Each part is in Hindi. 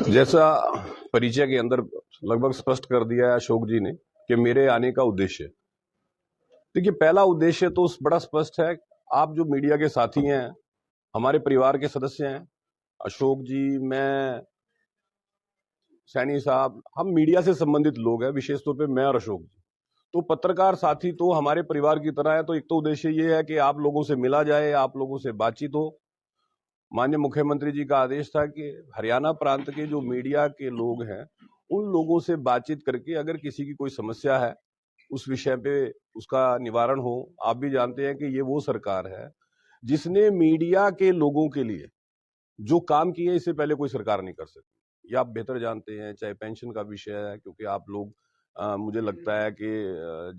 जैसा परिचय के अंदर लगभग स्पष्ट कर दिया है अशोक जी ने कि मेरे आने का उद्देश्य। देखिए, पहला उद्देश्य तो बड़ा स्पष्ट है। आप जो मीडिया के साथी हैं, हमारे परिवार के सदस्य हैं, अशोक जी, मैं, सैनी साहब, हम मीडिया से संबंधित लोग हैं, विशेष तौर पे मैं और अशोक जी। तो पत्रकार साथी तो हमारे परिवार की तरह है। तो एक तो उद्देश्य ये है कि आप लोगों से मिला जाए, आप लोगों से बातचीत हो। माननीय मुख्यमंत्री जी का आदेश था कि हरियाणा प्रांत के जो मीडिया के लोग हैं, उन लोगों से बातचीत करके अगर किसी की कोई समस्या है, उस विषय पे उसका निवारण हो। आप भी जानते हैं कि ये वो सरकार है जिसने मीडिया के लोगों के लिए जो काम किए, इससे पहले कोई सरकार नहीं कर सकती। ये आप बेहतर जानते हैं। चाहे पेंशन का विषय है, क्योंकि आप लोग मुझे लगता है कि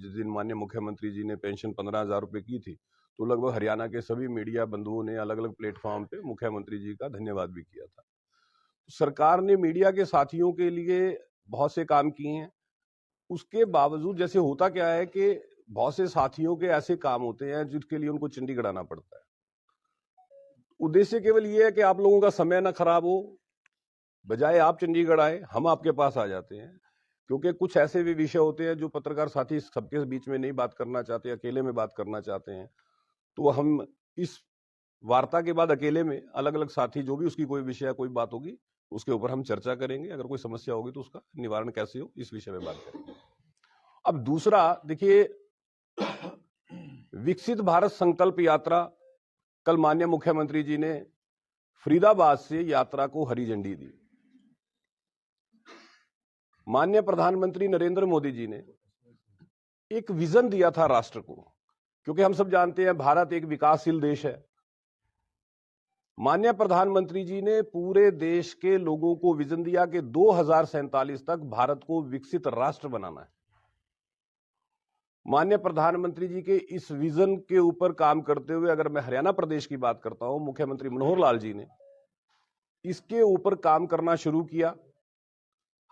जिस दिन माननीय मुख्यमंत्री जी ने पेंशन 15,000 रुपए की थी, तो लगभग हरियाणा के सभी मीडिया बंधुओं ने अलग अलग प्लेटफॉर्म पे मुख्यमंत्री जी का धन्यवाद भी किया था। सरकार ने मीडिया के साथियों के लिए बहुत से काम किए हैं। उसके बावजूद जैसे होता क्या है कि बहुत से साथियों के ऐसे काम होते हैं जिसके लिए उनको चंडीगढ़ आना पड़ता है। उद्देश्य केवल ये है कि आप लोगों का समय ना खराब हो, बजाय आप चंडीगढ़ आए, हम आपके पास आ जाते हैं। क्योंकि कुछ ऐसे भी विषय होते हैं जो पत्रकार साथी सबके बीच में नहीं बात करना चाहते, अकेले में बात करना चाहते हैं। तो हम इस वार्ता के बाद अकेले में अलग अलग साथी जो भी उसकी कोई विषय, कोई बात होगी, उसके ऊपर हम चर्चा करेंगे। अगर कोई समस्या होगी तो उसका निवारण कैसे हो, इस विषय में बात करेंगे। अब दूसरा, देखिए, विकसित भारत संकल्प यात्रा, कल माननीय मुख्यमंत्री जी ने फरीदाबाद से यात्रा को हरी झंडी दी। माननीय प्रधानमंत्री नरेंद्र मोदी जी ने एक विजन दिया था राष्ट्र को, क्योंकि हम सब जानते हैं भारत एक विकासशील देश है। माननीय प्रधानमंत्री जी ने पूरे देश के लोगों को विजन दिया कि 2047 तक भारत को विकसित राष्ट्र बनाना है। माननीय प्रधानमंत्री जी के इस विजन के ऊपर काम करते हुए, अगर मैं हरियाणा प्रदेश की बात करता हूं, मुख्यमंत्री मनोहर लाल जी ने इसके ऊपर काम करना शुरू किया।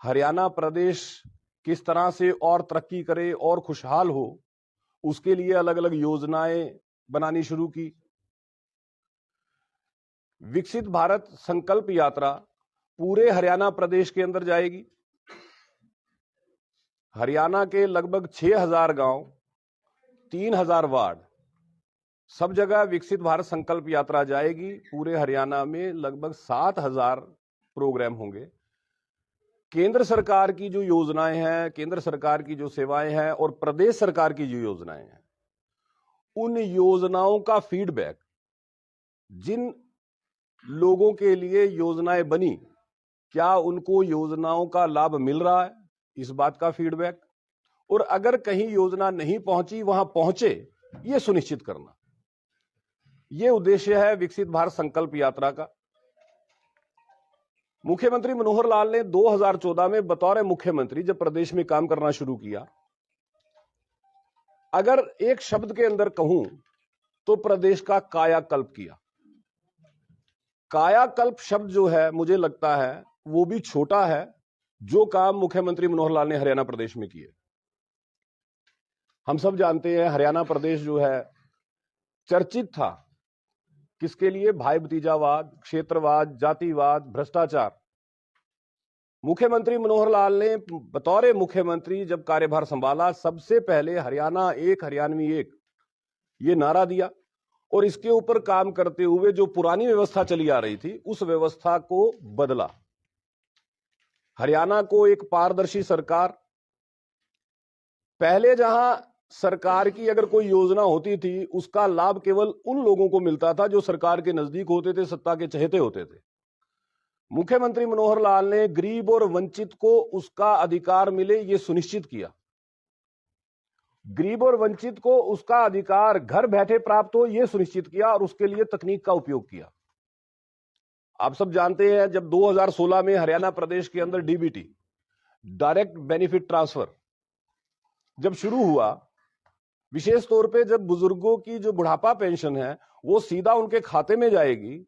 हरियाणा प्रदेश किस तरह से और तरक्की करे और खुशहाल हो, उसके लिए अलग अलग योजनाएं बनानी शुरू की। विकसित भारत संकल्प यात्रा पूरे हरियाणा प्रदेश के अंदर जाएगी। हरियाणा के लगभग 6,000 गांव, 3,000 वार्ड, सब जगह विकसित भारत संकल्प यात्रा जाएगी। पूरे हरियाणा में लगभग 7,000 प्रोग्राम होंगे। केंद्र सरकार की जो योजनाएं हैं, केंद्र सरकार की जो सेवाएं हैं और प्रदेश सरकार की जो योजनाएं हैं, उन योजनाओं का फीडबैक, जिन लोगों के लिए योजनाएं बनी, क्या उनको योजनाओं का लाभ मिल रहा है, इस बात का फीडबैक, और अगर कहीं योजना नहीं पहुंची, वहां पहुंचे, यह सुनिश्चित करना। यह उद्देश्य है विकसित भारत संकल्प यात्रा का। मुख्यमंत्री मनोहर लाल ने 2014 में बतौर मुख्यमंत्री जब प्रदेश में काम करना शुरू किया, अगर एक शब्द के अंदर कहूं तो प्रदेश का कायाकल्प किया। कायाकल्प शब्द जो है, मुझे लगता है वो भी छोटा है, जो काम मुख्यमंत्री मनोहर लाल ने हरियाणा प्रदेश में किए। हम सब जानते हैं हरियाणा प्रदेश जो है चर्चित था किसके लिए? भाई भतीजावाद, क्षेत्रवाद, जातिवाद, भ्रष्टाचार। मुख्यमंत्री मनोहर लाल ने बतौर मुख्यमंत्री जब कार्यभार संभाला, सबसे पहले हरियाणा एक, हरियाणवी एक, ये नारा दिया और इसके ऊपर काम करते हुए जो पुरानी व्यवस्था चली आ रही थी, उस व्यवस्था को बदला। हरियाणा को एक पारदर्शी सरकार, पहले जहां सरकार की अगर कोई योजना होती थी, उसका लाभ केवल उन लोगों को मिलता था जो सरकार के नजदीक होते थे, सत्ता के चहेते होते थे। मुख्यमंत्री मनोहर लाल ने गरीब और वंचित को उसका अधिकार मिले, यह सुनिश्चित किया। गरीब और वंचित को उसका अधिकार घर बैठे प्राप्त हो, यह सुनिश्चित किया और उसके लिए तकनीक का उपयोग किया। आप सब जानते हैं, जब 2016 में हरियाणा प्रदेश के अंदर डीबीटी, डायरेक्ट बेनिफिट ट्रांसफर, जब शुरू हुआ, विशेष तौर पे जब बुजुर्गों की जो बुढ़ापा पेंशन है वो सीधा उनके खाते में जाएगी,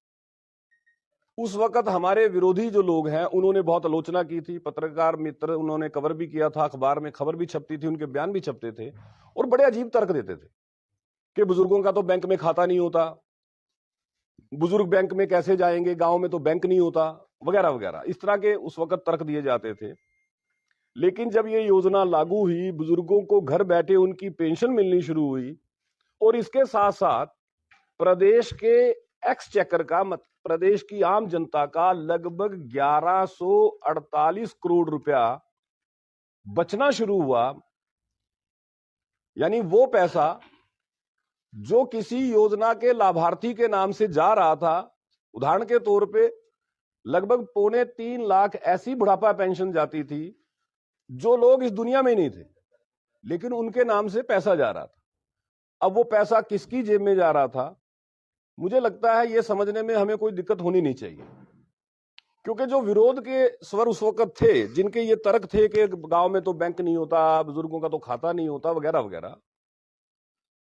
उस वक्त हमारे विरोधी जो लोग हैं उन्होंने बहुत आलोचना की थी। पत्रकार मित्र उन्होंने कवर भी किया था, अखबार में खबर भी छपती थी, उनके बयान भी छपते थे और बड़े अजीब तर्क देते थे कि बुजुर्गों का तो बैंक में खाता नहीं होता, बुजुर्ग बैंक में कैसे जाएंगे, गांव में तो बैंक नहीं होता, वगैरह वगैरह, इस तरह के उस वक्त तर्क दिए जाते थे। लेकिन जब ये योजना लागू हुई, बुजुर्गों को घर बैठे उनकी पेंशन मिलनी शुरू हुई, और इसके साथ साथ प्रदेश के एक्सचेकर का प्रदेश की आम जनता का लगभग 1148 करोड़ रुपया बचना शुरू हुआ। यानी वो पैसा जो किसी योजना के लाभार्थी के नाम से जा रहा था, उदाहरण के तौर पे लगभग 2.25 लाख ऐसी बुढ़ापा पेंशन जाती थी जो लोग इस दुनिया में नहीं थे, लेकिन उनके नाम से पैसा जा रहा था। अब वो पैसा किसकी जेब में जा रहा था, मुझे लगता है ये समझने में हमें कोई दिक्कत होनी नहीं चाहिए। क्योंकि जो विरोध के स्वर उस वक्त थे, जिनके ये तर्क थे कि गांव में तो बैंक नहीं होता, बुजुर्गों का तो खाता नहीं होता, वगैरह वगैरह,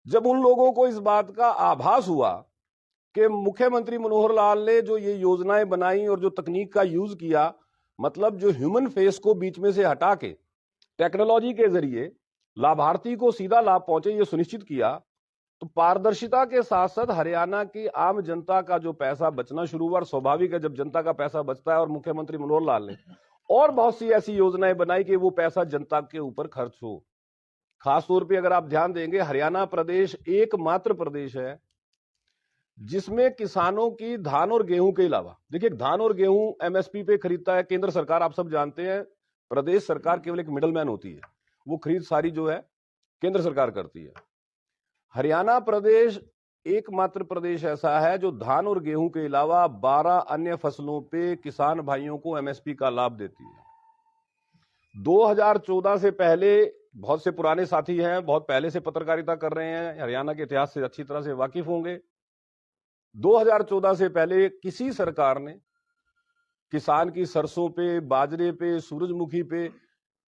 जब उन लोगों को इस बात का आभास हुआ कि मुख्यमंत्री मनोहर लाल ने जो ये योजनाएं बनाई और जो तकनीक का यूज किया, मतलब जो ह्यूमन फेस को बीच में से हटा के टेक्नोलॉजी के जरिए लाभार्थी को सीधा लाभ पहुंचे, ये सुनिश्चित किया, तो पारदर्शिता के साथ साथ हरियाणा की आम जनता का जो पैसा बचना शुरू हुआ। स्वाभाविक है, जब जनता का पैसा बचता है, और मुख्यमंत्री मनोहर लाल ने और बहुत सी ऐसी योजनाएं बनाई कि वो पैसा जनता के ऊपर खर्च हो। खासतौर पे अगर आप ध्यान देंगे, हरियाणा प्रदेश एकमात्र प्रदेश है जिसमें किसानों की धान और गेहूं के अलावा, देखिए धान और गेहूं एमएसपी पे खरीदता है केंद्र सरकार, आप सब जानते हैं। प्रदेश सरकार केवल एक मिडलमैन होती है, वो खरीद सारी जो है केंद्र सरकार करती है। हरियाणा प्रदेश एकमात्र प्रदेश ऐसा है जो धान और गेहूं के अलावा 12 अन्य फसलों पे किसान भाइयों को एमएसपी का लाभ देती है। 2014 से पहले, बहुत से पुराने साथी हैं, बहुत पहले से पत्रकारिता कर रहे हैं, हरियाणा के इतिहास से अच्छी तरह से वाकिफ होंगे। 2014 से पहले किसी सरकार ने किसान की सरसों पे, बाजरे पे, सूरजमुखी पे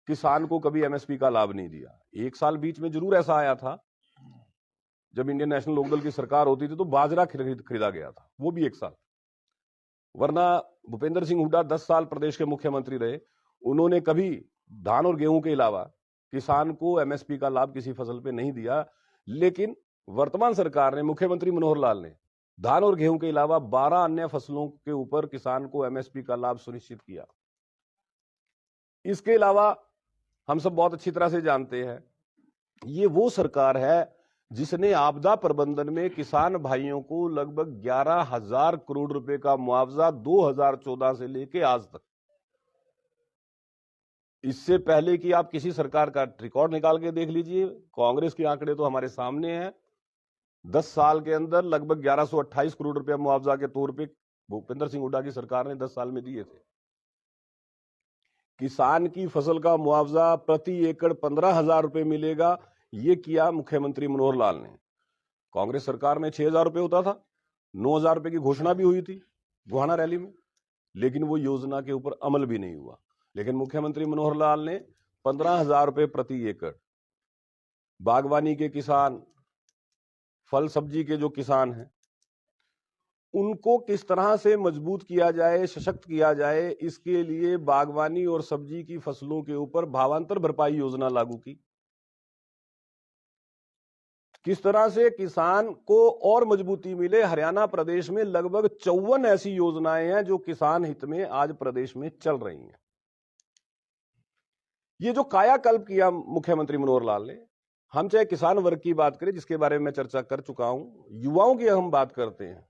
किसान को कभी एमएसपी का लाभ नहीं दिया। एक साल बीच में जरूर ऐसा आया था जब इंडियन नेशनल लोकदल की सरकार होती थी तो बाजरा खरीदा गया था, वो भी एक साल। वरना भूपेंद्र सिंह हुड्डा 10 साल प्रदेश के मुख्यमंत्री रहे, उन्होंने कभी धान और गेहूं के अलावा किसान को एमएसपी का लाभ किसी फसल पे नहीं दिया। लेकिन वर्तमान सरकार ने, मुख्यमंत्री मनोहर लाल ने धान और गेहूं के अलावा 12 अन्य फसलों के ऊपर किसान को एमएसपी का लाभ सुनिश्चित किया। इसके अलावा हम सब बहुत अच्छी तरह से जानते हैं, ये वो सरकार है जिसने आपदा प्रबंधन में किसान भाइयों को लगभग 11,000 करोड़ रुपए का मुआवजा 2014 से लेके आज तक, इससे पहले कि आप किसी सरकार का रिकॉर्ड निकाल के देख लीजिए, कांग्रेस के आंकड़े तो हमारे सामने हैं, 10 साल के अंदर लगभग 1128 करोड़ रुपया मुआवजा के तौर पे भूपेंद्र सिंह हुड्डा की सरकार ने 10 साल में दिए थे। किसान की फसल का मुआवजा प्रति एकड़ 15,000 रुपए मिलेगा, ये किया मुख्यमंत्री मनोहर लाल ने। कांग्रेस सरकार में 6,000 रुपए होता था, 9,000 रुपए की घोषणा भी हुई थी गोहाना रैली में, लेकिन वो योजना के ऊपर अमल भी नहीं हुआ। लेकिन मुख्यमंत्री मनोहर लाल ने 15,000 रुपए प्रति एकड़, बागवानी के किसान, फल सब्जी के जो किसान हैं, उनको किस तरह से मजबूत किया जाए, सशक्त किया जाए, इसके लिए बागवानी और सब्जी की फसलों के ऊपर भावांतर भरपाई योजना लागू की। किस तरह से किसान को और मजबूती मिले, हरियाणा प्रदेश में लगभग 54 ऐसी योजनाएं हैं जो किसान हित में आज प्रदेश में चल रही हैं। ये जो कायाकल्प किया मुख्यमंत्री मनोहर लाल ने, हम चाहे किसान वर्ग की बात करें जिसके बारे में मैं चर्चा कर चुका हूं, युवाओं की हम बात करते हैं,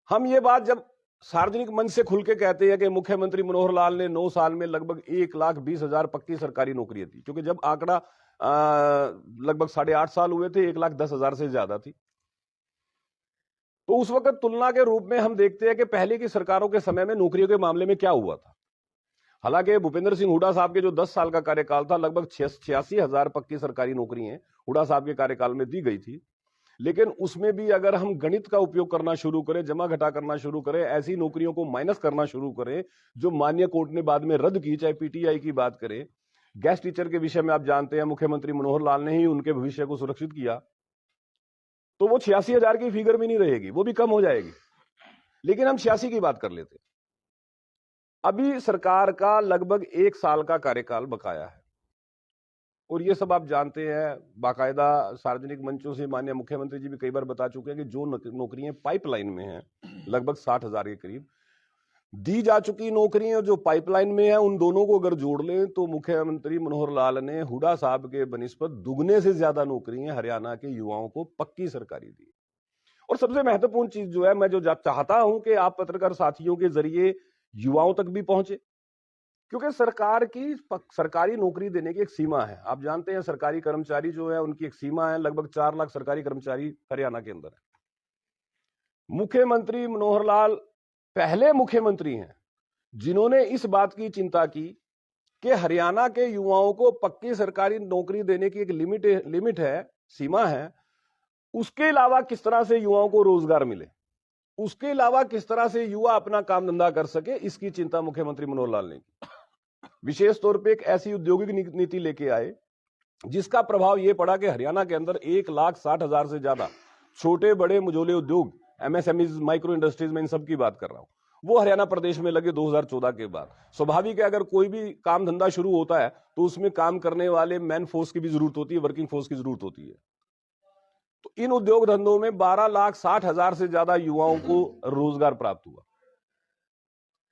हम ये बात जब सार्वजनिक मंच से खुल के कहते हैं कि मुख्यमंत्री मनोहर लाल ने 9 साल में लगभग 1,20,000 पक्की सरकारी नौकरियां दी, क्योंकि जब आंकड़ा लगभग 8.5 साल हुए थे 1,10,000 से ज्यादा थी, तो उस वक्त तुलना के रूप में हम देखते हैं कि पहले की सरकारों के समय में नौकरियों के मामले में क्या हुआ था। हालांकि भूपेंद्र सिंह हुड्डा साहब के जो 10 साल का कार्यकाल था, लगभग 86,000 पक्की सरकारी नौकरियां हुड्डा साहब के कार्यकाल में दी गई थी, लेकिन उसमें भी अगर हम गणित का उपयोग करना शुरू करें, जमा घटा करना शुरू करें, ऐसी नौकरियों को माइनस करना शुरू करें जो माननीय कोर्ट ने बाद में रद्द की, चाहे पीटीआई की बात करें, गेस्ट टीचर के विषय में आप जानते हैं मुख्यमंत्री मनोहर लाल ने ही उनके भविष्य को सुरक्षित किया, तो वो 86,000 की फिगर भी नहीं रहेगी, वो भी कम हो जाएगी। लेकिन हम 86 की बात कर लेते हैं। अभी सरकार का लगभग 1 साल का कार्यकाल बकाया है, और ये सब आप जानते हैं, बाकायदा सार्वजनिक मंचों से माननीय मुख्यमंत्री जी भी कई बार बता चुके हैं कि जो नौकरियां पाइपलाइन में हैं लगभग 60,000 के करीब, दी जा चुकी नौकरियां जो पाइपलाइन में है, उन दोनों को अगर जोड़ लें तो मुख्यमंत्री मनोहर लाल ने हुड्डा साहब के बनिस्बत दुगने से ज्यादा नौकरियां हरियाणा के युवाओं को पक्की सरकारी दी। और सबसे महत्वपूर्ण चीज जो है, मैं जो चाहता हूं कि आप पत्रकार साथियों के जरिए युवाओं तक भी पहुंचे, क्योंकि सरकार की सरकारी नौकरी देने की एक सीमा है। आप जानते हैं सरकारी कर्मचारी जो है उनकी एक सीमा है, लगभग 4 लाख सरकारी कर्मचारी हरियाणा के अंदर है। मुख्यमंत्री मनोहर लाल पहले मुख्यमंत्री हैं जिन्होंने इस बात की चिंता की कि हरियाणा के युवाओं को पक्की सरकारी नौकरी देने की एक लिमिट है, सीमा है। उसके अलावा किस तरह से युवाओं को रोजगार मिले, उसके अलावा किस तरह से युवा अपना काम धंधा कर सके, इसकी चिंता मुख्यमंत्री मनोहर लाल ने की। विशेष तौर पे एक ऐसी औद्योगिक नीति लेके आए जिसका प्रभाव यह पड़ा कि हरियाणा के अंदर 1,60,000 से ज्यादा छोटे बड़े मझोले उद्योग, एमएसएमईज, माइक्रो इंडस्ट्रीज में इन सब की बात कर रहा हूं, वो हरियाणा प्रदेश में लगे 2014 के बाद। स्वाभाविक है अगर कोई भी काम धंधा शुरू होता है तो उसमें काम करने वाले मैन फोर्स की भी जरूरत होती है, वर्किंग फोर्स की जरूरत होती है। तो इन उद्योग धंधों में 12,60,000 से ज्यादा युवाओं को रोजगार प्राप्त हुआ।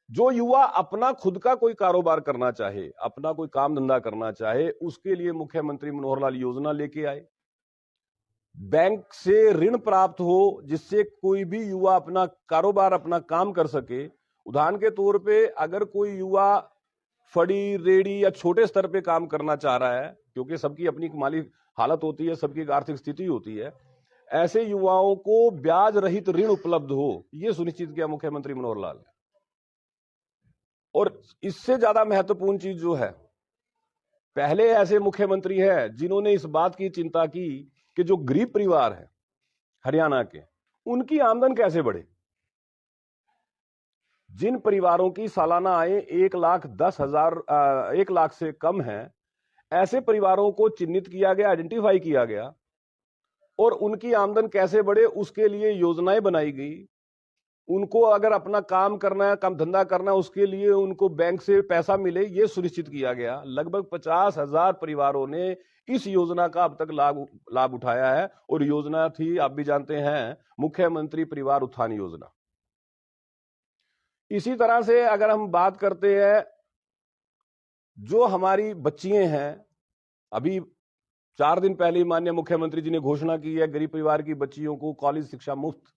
जो युवा अपना खुद का कोई कारोबार करना चाहे, अपना कोई काम धंधा करना चाहे, उसके लिए मुख्यमंत्री मनोहर लाल योजना लेके आए। बैंक से ऋण प्राप्त हो जिससे कोई भी युवा अपना कारोबार, अपना काम कर सके। उदाहरण के तौर पे अगर कोई युवा फड़ी, रेडी या छोटे स्तर पे काम करना चाह रहा है, क्योंकि सबकी अपनी माली हालत होती है, सबकी एक आर्थिक स्थिति होती है, ऐसे युवाओं को ब्याज रहित ऋण उपलब्ध हो, यह सुनिश्चित किया मुख्यमंत्री मनोहर लाल ने। और इससे ज्यादा महत्वपूर्ण चीज जो है, पहले ऐसे मुख्यमंत्री हैं जिन्होंने इस बात की चिंता की कि जो गरीब परिवार है हरियाणा के, उनकी आमदन कैसे बढ़े। जिन परिवारों की सालाना आय 1 लाख से कम है, ऐसे परिवारों को चिन्हित किया गया, आइडेंटिफाई किया गया, और उनकी आमदन कैसे बढ़े उसके लिए योजनाएं बनाई गई। उनको अगर अपना काम करना है, काम धंधा करना है, उसके लिए उनको बैंक से पैसा मिले, यह सुनिश्चित किया गया। लगभग 50,000 परिवारों ने इस योजना का अब तक लाभ उठाया है। और योजना थी, आप भी जानते हैं, मुख्यमंत्री परिवार उत्थान योजना। इसी तरह से अगर हम बात करते हैं, जो हमारी बच्चियां हैं, अभी 4 दिन पहले माननीय मुख्यमंत्री जी ने घोषणा की है गरीब परिवार की बच्चियों को कॉलेज शिक्षा मुफ्त।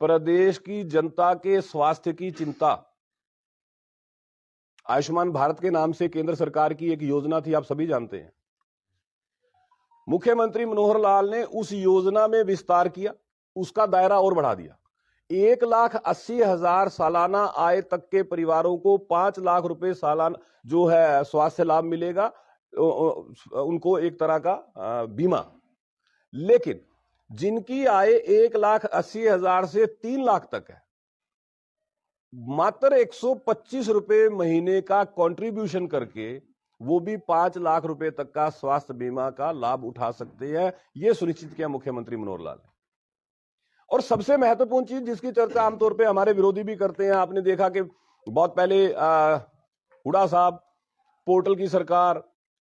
प्रदेश की जनता के स्वास्थ्य की चिंता, आयुष्मान भारत के नाम से केंद्र सरकार की एक योजना थी, आप सभी जानते हैं। मुख्यमंत्री मनोहर लाल ने उस योजना में विस्तार किया, उसका दायरा और बढ़ा दिया। 1,80,000 सालाना आय तक के परिवारों को 5 लाख रुपए सालाना जो है स्वास्थ्य लाभ मिलेगा, उनको एक तरह का बीमा। लेकिन जिनकी आय 1,80,000 से 3 लाख तक है, मात्र 125 रुपए महीने का कंट्रीब्यूशन करके वो भी 5 लाख रुपए तक का स्वास्थ्य बीमा का लाभ उठा सकते हैं। यह सुनिश्चित किया मुख्यमंत्री मनोहर लाल ने। और सबसे महत्वपूर्ण चीज जिसकी चर्चा आमतौर पे हमारे विरोधी भी करते हैं, आपने देखा कि बहुत पहले हुड्डा साहब, पोर्टल की सरकार,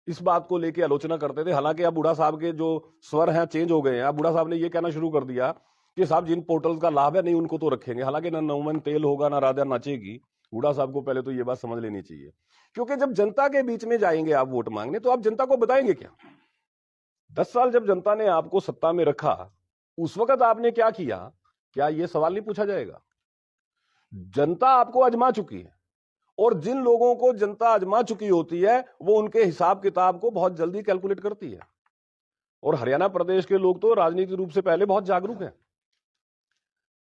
इस बात को लेकर आलोचना करते थे। हालांकि अब हुड्डा साहब के जो स्वर हैं चेंज हो गए हैं। अब हुड्डा साहब ने यह कहना शुरू कर दिया कि साहब जिन पोर्टल्स का लाभ है नहीं उनको तो रखेंगे। हालांकि ना नौमन तेल होगा ना राधा नाचेगी। हुड्डा साहब को पहले तो यह बात समझ लेनी चाहिए, क्योंकि जब जनता के बीच में जाएंगे आप वोट मांगने, तो आप जनता को बताएंगे क्या? 10 साल जब जनता ने आपको सत्ता में रखा, उस वक्त आपने क्या किया, क्या यह सवाल नहीं पूछा जाएगा? जनता आपको आजमा चुकी है, और जिन लोगों को जनता आजमा चुकी होती है वो उनके हिसाब किताब को बहुत जल्दी कैलकुलेट करती है। और हरियाणा प्रदेश के लोग तो राजनीतिक रूप से पहले बहुत जागरूक हैं।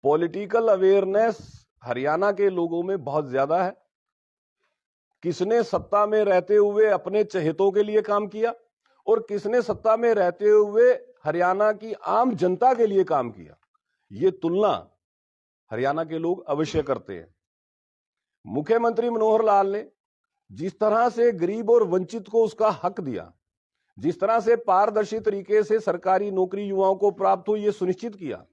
पॉलिटिकल अवेयरनेस हरियाणा के लोगों में बहुत ज्यादा है। किसने सत्ता में रहते हुए अपने चहेतों के लिए काम किया और किसने सत्ता में रहते हुए हरियाणा की आम जनता के लिए काम किया, ये तुलना हरियाणा के लोग अवश्य करते हैं। मुख्यमंत्री मनोहर लाल ने जिस तरह से गरीब और वंचित को उसका हक दिया, जिस तरह से पारदर्शी तरीके से सरकारी नौकरी युवाओं को प्राप्त हो, यह सुनिश्चित किया,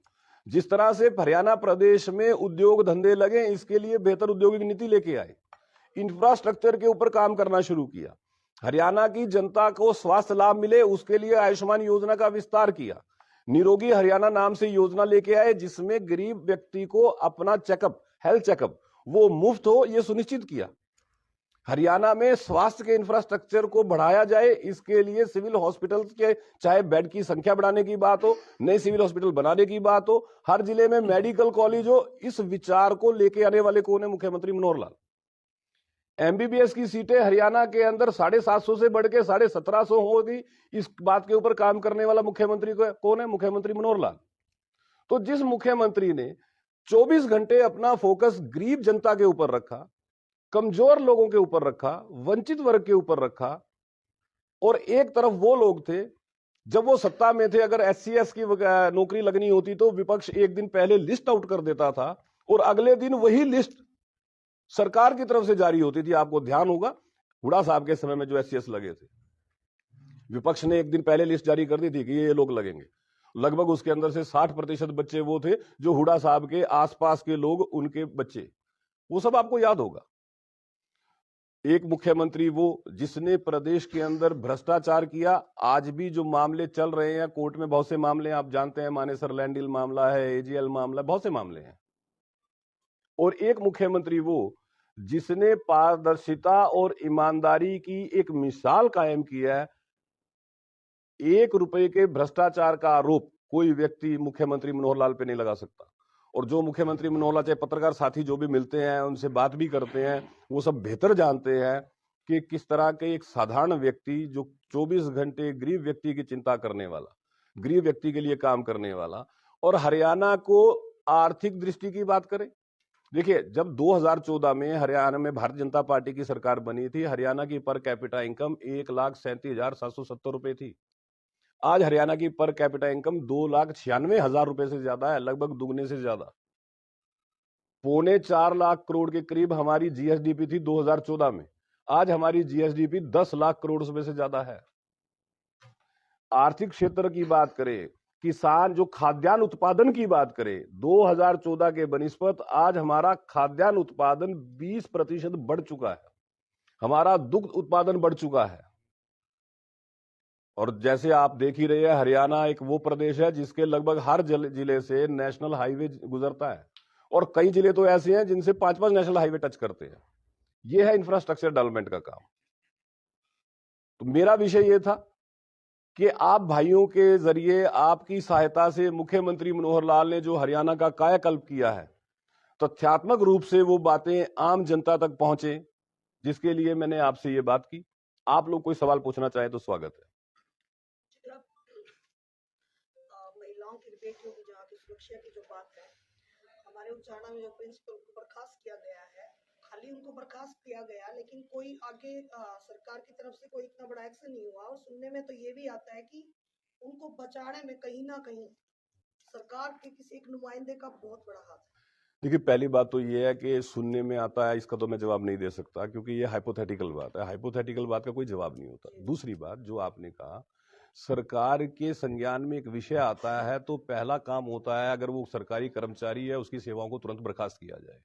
जिस तरह से हरियाणा प्रदेश में उद्योग धंधे लगे, इसके लिए बेहतर औद्योगिक नीति लेके आए, इंफ्रास्ट्रक्चर के ऊपर काम करना शुरू किया, हरियाणा की जनता को स्वास्थ्य लाभ मिले उसके लिए आयुष्मान योजना का विस्तार किया, निरोगी हरियाणा नाम से योजना लेके आए जिसमें गरीब व्यक्ति को अपना चेकअप हेल्थ चेकअप वो मुफ्त हो, ये सुनिश्चित किया। हरियाणा में स्वास्थ्य के इंफ्रास्ट्रक्चर को बढ़ाया जाए, इसके लिए सिविल हॉस्पिटल्स के चाहे बेड की संख्या बढ़ाने की बात हो, नए सिविल हॉस्पिटल बनाने की बात हो, हर जिले में मेडिकल कॉलेज हो, इस विचार को लेके आने वाले कौन है? मुख्यमंत्री मनोहर लाल। एमबीबीएस की सीटें हरियाणा के अंदर 750 से बढ़ के 1750 होगी, इस बात के ऊपर काम करने वाला मुख्यमंत्री कौन है? मुख्यमंत्री मनोहर लाल। तो जिस मुख्यमंत्री ने 24 घंटे अपना फोकस गरीब जनता के ऊपर रखा, कमजोर लोगों के ऊपर रखा, वंचित वर्ग के ऊपर रखा, और एक तरफ वो लोग थे जब वो सत्ता में थे, अगर एससीएस की नौकरी लगनी होती तो विपक्ष एक दिन पहले लिस्ट आउट कर देता था और अगले दिन वही लिस्ट सरकार की तरफ से जारी होती थी। आपको ध्यान होगा हुड्डा साहब के समय में जो एससीएस लगे थे, विपक्ष ने एक दिन पहले लिस्ट जारी कर दी थी कि ये लोग लगेंगे। लगभग उसके अंदर से 60% बच्चे वो थे जो हुड्डा साहब के आसपास के लोग, उनके बच्चे, वो सब आपको याद होगा। एक मुख्यमंत्री वो जिसने प्रदेश के अंदर भ्रष्टाचार किया। आज भी जो मामले चल रहे हैं कोर्ट में, बहुत से मामले आप जानते हैं, मानेसर लैंड डील मामला है, एजीएल मामला, बहुत से मामले हैं। और एक मुख्यमंत्री वो जिसने पारदर्शिता और ईमानदारी की एक मिसाल कायम किया है। 1 रुपए के भ्रष्टाचार का आरोप कोई व्यक्ति मुख्यमंत्री मनोहर लाल पे नहीं लगा सकता। और जो मुख्यमंत्री मनोहर लाल, चाहे पत्रकार साथी जो भी मिलते हैं, उनसे बात भी करते हैं, वो सब बेहतर जानते हैं कि किस तरह के एक साधारण व्यक्ति जो 24 घंटे गरीब व्यक्ति की चिंता करने वाला, गरीब व्यक्ति के लिए काम करने वाला, और हरियाणा को आर्थिक दृष्टि की बात करें। देखिए, जब 2014 में हरियाणा में भारतीय जनता पार्टी की सरकार बनी थी, हरियाणा की पर कैपिटा इनकम 1,37,770 रुपए थी। आज हरियाणा की पर कैपिटा इनकम 2,96,000 रुपए से ज्यादा है, लगभग दुगने से ज्यादा। 3.25 लाख करोड़ के करीब हमारी जीएसडीपी थी 2014 में। आज हमारी जीएसडीपी 10 लाख करोड़ रुपए से ज्यादा है। आर्थिक क्षेत्र की बात करें, किसान जो खाद्यान्न उत्पादन की बात करें, 2014 के बनिस्पत आज हमारा खाद्यान्न उत्पादन 20% बढ़ चुका है। हमारा दुग्ध उत्पादन बढ़ चुका है। और जैसे आप देख ही रहे हैं, हरियाणा एक वो प्रदेश है जिसके लगभग हर जिले से नेशनल हाईवे गुजरता है, और कई जिले तो ऐसे हैं जिनसे 5-5 नेशनल हाईवे टच करते हैं। यह है इंफ्रास्ट्रक्चर डेवलपमेंट का काम। तो मेरा विषय यह था कि आप भाइयों के जरिए, आपकी सहायता से मुख्यमंत्री मनोहर लाल ने जो हरियाणा का कायाकल्प किया है, तथ्यात्मक रूप से वो बातें आम जनता तक पहुंचे, जिसके लिए मैंने आपसे ये बात की। आप लोग कोई सवाल पूछना चाहे तो स्वागत है। महिलाओं की, बेटियों की, जहाँ की सुरक्षा की जो बात है, हमारे उच्चारण में जो प्रिंसिपल को बर्खास्त किया गया है, खाली उनको बर्खास्त किया गया, लेकिन कोई आगे सरकार की तरफ से कोई इतना बड़ा एक्शन नहीं हुआ। और सुनने में तो ये भी आता है कि उनको बचाने में कहीं ना कहीं सरकार के किसी एक नुमाइंदे का बहुत बड़ा हाथ है। देखिए, पहली बात तो ये है कि सुनने में आता है, इसका तो मैं जवाब नहीं दे सकता, क्योंकि ये हाइपोथेटिकल बात है। हाइपोथेटिकल बात का कोई जवाब नहीं होता। दूसरी बात, जो आपने कहा, सरकार के संज्ञान में एक विषय आता है तो पहला काम होता है, अगर वो सरकारी कर्मचारी है, उसकी सेवाओं को तुरंत बर्खास्त किया जाए।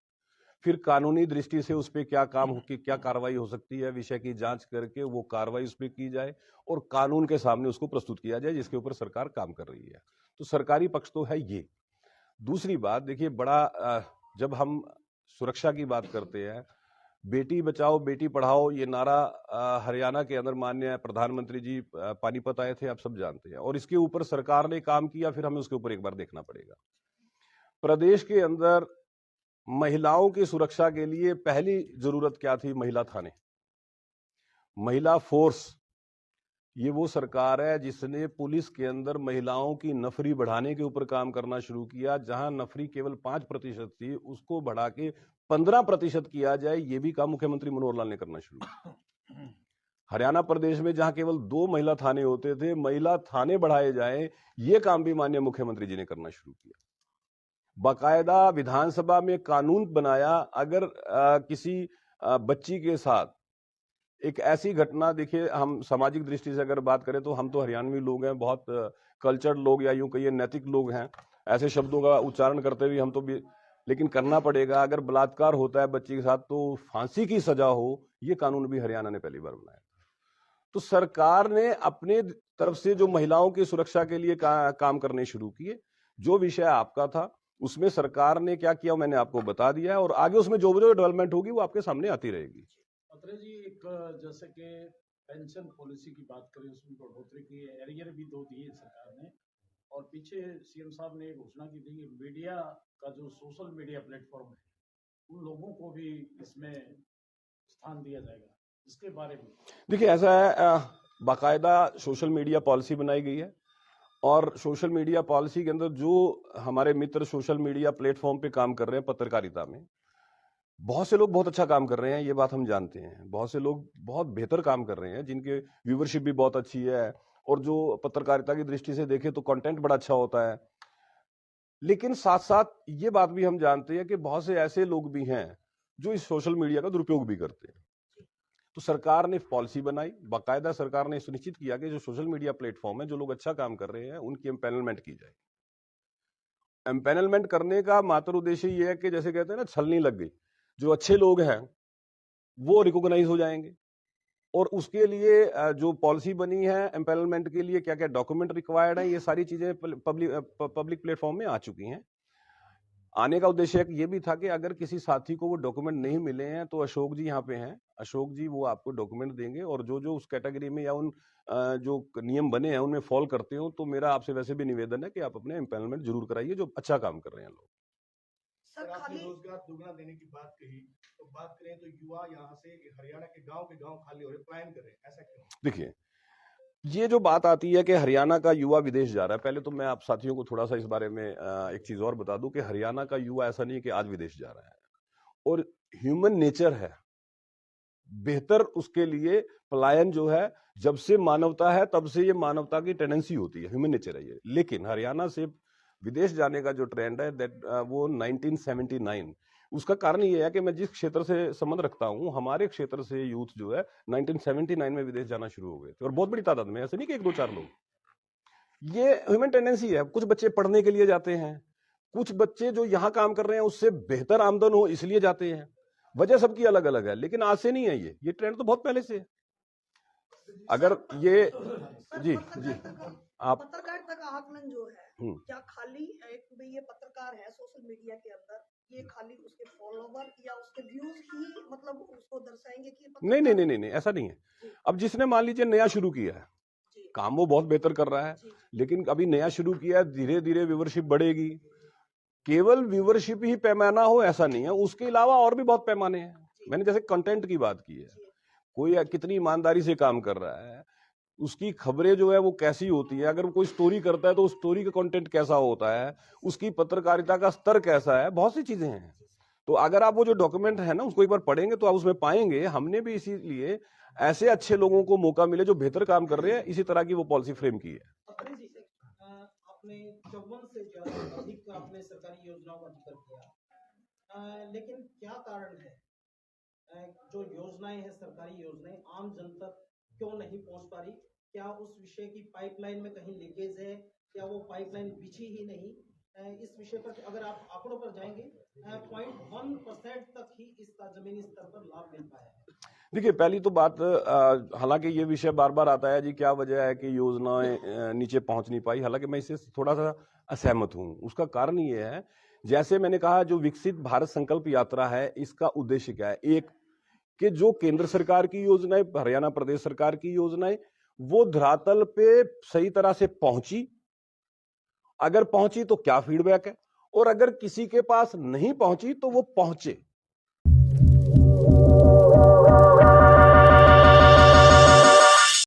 फिर कानूनी दृष्टि से उस पर क्या काम हो, क्या कार्रवाई हो सकती है, विषय की जांच करके वो कार्रवाई उस पर की जाए और कानून के सामने उसको प्रस्तुत किया जाए, जिसके ऊपर सरकार काम कर रही है। तो सरकारी पक्ष तो है ये। दूसरी बात देखिए, जब हम सुरक्षा की बात करते हैं, बेटी बचाओ बेटी पढ़ाओ, ये नारा हरियाणा के अंदर माननीय प्रधानमंत्री जी पानीपत आए थे, आप सब जानते हैं, और इसके ऊपर सरकार ने काम किया। फिर हमें उसके ऊपर एक बार देखना पड़ेगा। प्रदेश के अंदर महिलाओं की सुरक्षा के लिए पहली जरूरत क्या थी? महिला थाने, महिला फोर्स। ये वो सरकार है जिसने पुलिस के अंदर महिलाओं की नफरी बढ़ाने के ऊपर काम करना शुरू किया। जहां नफरी केवल 5% थी, उसको बढ़ा के 15% किया जाए, ये भी काम मुख्यमंत्री मनोहर लाल ने करना शुरू किया। हरियाणा प्रदेश में जहां केवल 2 महिला थाने होते थे, महिला थाने बढ़ाए जाए, ये काम भी माननीय मुख्यमंत्री जी ने करना शुरू किया। बाकायदा विधानसभा में कानून बनाया, अगर किसी बच्ची के साथ एक ऐसी घटना, देखिए, हम सामाजिक दृष्टि से अगर बात करें तो हम तो हरियाणवी लोग हैं, बहुत कल्चर्ड लोग, या यूं कहिए नैतिक लोग हैं। ऐसे शब्दों का उच्चारण करते हुए हम तो भी, लेकिन करना पड़ेगा। अगर बलात्कार होता है बच्ची के साथ तो फांसी की सजा हो, ये कानून भी हरियाणा ने पहली बार बनाया। तो सरकार ने अपने तरफ से जो महिलाओं की सुरक्षा के लिए काम करने शुरू किए। जो विषय आपका था, उसमें सरकार ने क्या किया मैंने आपको बता दिया है, और आगे उसमें जो भी डेवलपमेंट होगी वो आपके सामने आती रहेगी। अत्रे जी, एक जैसे कि पेंशन पॉलिसी की बात करें, उसमें बढ़ोतरी की, एरियर भी 2 दिए सरकार ने, और पीछे सीएम साहब ने एक घोषणा की थी कि मीडिया का जो सोशल मीडिया प्लेटफॉर्म है उन लोगों को भी इसमें स्थान दिया जाएगा, इसके बारे में। देखिए ऐसा है, बाकायदा सोशल मीडिया पॉलिसी बनाई गई है, और सोशल मीडिया पॉलिसी के अंदर जो हमारे मित्र सोशल मीडिया प्लेटफॉर्म पे काम कर रहे हैं पत्रकारिता में, बहुत से लोग बहुत अच्छा काम कर रहे हैं, ये बात हम जानते हैं। बहुत से लोग बहुत बेहतर काम कर रहे हैं, जिनके व्यूवरशिप भी बहुत अच्छी है, और जो पत्रकारिता की दृष्टि से देखें तो कंटेंट बड़ा अच्छा होता है। लेकिन साथ साथ ये बात भी हम जानते हैं कि बहुत से ऐसे लोग भी हैं जो इस सोशल मीडिया का दुरुपयोग भी करते हैं। तो सरकार ने पॉलिसी बनाई, बाकायदा सरकार ने सुनिश्चित किया कि जो सोशल मीडिया प्लेटफॉर्म है, जो लोग अच्छा काम कर रहे हैं, उनकी एम्पैनलमेंट की जाए। एम्पैनलमेंट करने का मात्र उद्देश्य ये है कि जैसे कहते हैं ना, छलनी लग गई, जो अच्छे लोग हैं वो रिकॉग्नाइज हो जाएंगे। और उसके लिए जो पॉलिसी बनी है एम्पैनलमेंट के लिए, क्या क्या डॉक्यूमेंट रिक्वायर्ड है, ये सारी चीजें पब्लिक प्लेटफॉर्म में आ चुकी हैं। आने का उद्देश्य ये भी था कि अगर किसी साथी को वो डॉक्यूमेंट नहीं मिले हैं तो अशोक जी यहाँ पे हैं, अशोक जी वो आपको डॉक्यूमेंट देंगे, और जो जो उस कैटेगरी में या उन जो नियम बने हैं उनमें फॉल करते हो, तो मेरा आपसे वैसे भी निवेदन है कि आप अपने एम्पैनलमेंट जरूर कराइए, जो अच्छा काम कर रहे हैं लोग। सर, आपने रोजगार दोगुना देने की बात कही, तो बात करें तो युवा यहाँ से हरियाणा के गांव खाली हो रहे, पलायन कर रहे हैं, ऐसा क्यों? देखिए, ये जो बात आती है कि हरियाणा का युवा विदेश जा रहा है, पहले तो मैं आप साथियों को थोड़ा सा इस बारे में एक चीज और बता दूं कि हरियाणा का युवा ऐसा नहीं है कि आज विदेश जा रहा है, और ह्यूमन नेचर है बेहतर, उसके लिए पलायन जो है, जब से मानवता है तब से ये मानवता की टेंडेंसी होती है, ह्यूमन नेचर है ये। लेकिन हरियाणा से विदेश जाने का जो ट्रेंड है दैट वो 1979, उसका कारण ये है कि मैं जिस क्षेत्र से संबंध रखता हूं, हमारे क्षेत्र से यूथ जो है 1979 में विदेश जाना शुरू हो गए थे, और बहुत बड़ी तादाद में, ऐसे नहीं कि 1-2-4 लोग। ये ह्यूमन टेंडेंसी है। कुछ बच्चे पढ़ने के लिए जाते हैं, कुछ बच्चे जो यहाँ काम कर रहे हैं उससे बेहतर आमदन हो इसलिए जाते हैं, वजह सबकी अलग अलग है, लेकिन आज से नहीं है ये ट्रेंड तो बहुत पहले से है। अगर ये जी आप पत्रकारिता का आकलन जो है, क्या खाली एक ये पत्रकार है सोशल मीडिया के अंदर, ये खाली उसके फॉलोवर या उसके व्यूज ही मतलब उसको दर्शाएंगे कि नहीं, ऐसा नहीं है। अब जिसने मान लीजिए नया शुरू किया है, काम वो बहुत बेहतर कर रहा है, लेकिन अभी नया शुरू किया है, धीरे धीरे व्यूवरशिप बढ़ेगी। केवल व्यूवरशिप ही पैमाना हो ऐसा नहीं है, उसके अलावा और भी बहुत पैमाने हैं। मैंने जैसे कंटेंट की बात की है, कोई कितनी ईमानदारी से काम कर रहा है, उसकी खबरें जो है वो कैसी होती है, अगर कोई स्टोरी करता है तो उस स्टोरी का कंटेंट कैसा होता है, उसकी पत्रकारिता का स्तर कैसा है, बहुत सी चीजें हैं। तो अगर आप वो जो डॉक्यूमेंट है ना उसको एक बार पढ़ेंगे तो आप उसमें पाएंगे, हमने भी इसीलिए ऐसे अच्छे लोगों को मौका मिले जो बेहतर काम कर रहे हैं, इसी तरह की वो पॉलिसी फ्रेम की है। आपने 54 से ज्यादा अधिक आपने सरकारी योजनाओं का जिक्र किया, लेकिन क्या कारण है जो योजनाएं हैं, सरकारी योजनाएं आम जन तक क्यों नहीं पहुंच पा रही? क्या उस विषय की पाइपलाइन में कहीं लीकेज है, या वो पाइपलाइन बिछी ही नहीं? इस विषय पर अगर आप आंकड़ों पर जाएंगे, 0.1% तक ही इस जमीनी स्तर पर लाभ मिल पाया है। देखिए, पहली तो बात, हालांकि ये विषय बार बार आता है जी, क्या वजह है कि योजनाएं नीचे पहुंच नहीं पाई। हालांकि मैं इससे थोड़ा सा असहमत हूं। उसका कारण ये है, जैसे मैंने कहा, जो विकसित भारत संकल्प यात्रा है, इसका उद्देश्य क्या है? एक कि जो केंद्र सरकार की योजनाएं, हरियाणा प्रदेश सरकार की योजनाएं, वो धरातल पे सही तरह से पहुंची, अगर पहुंची तो क्या फीडबैक है, और अगर किसी के पास नहीं पहुंची तो वो पहुंचे।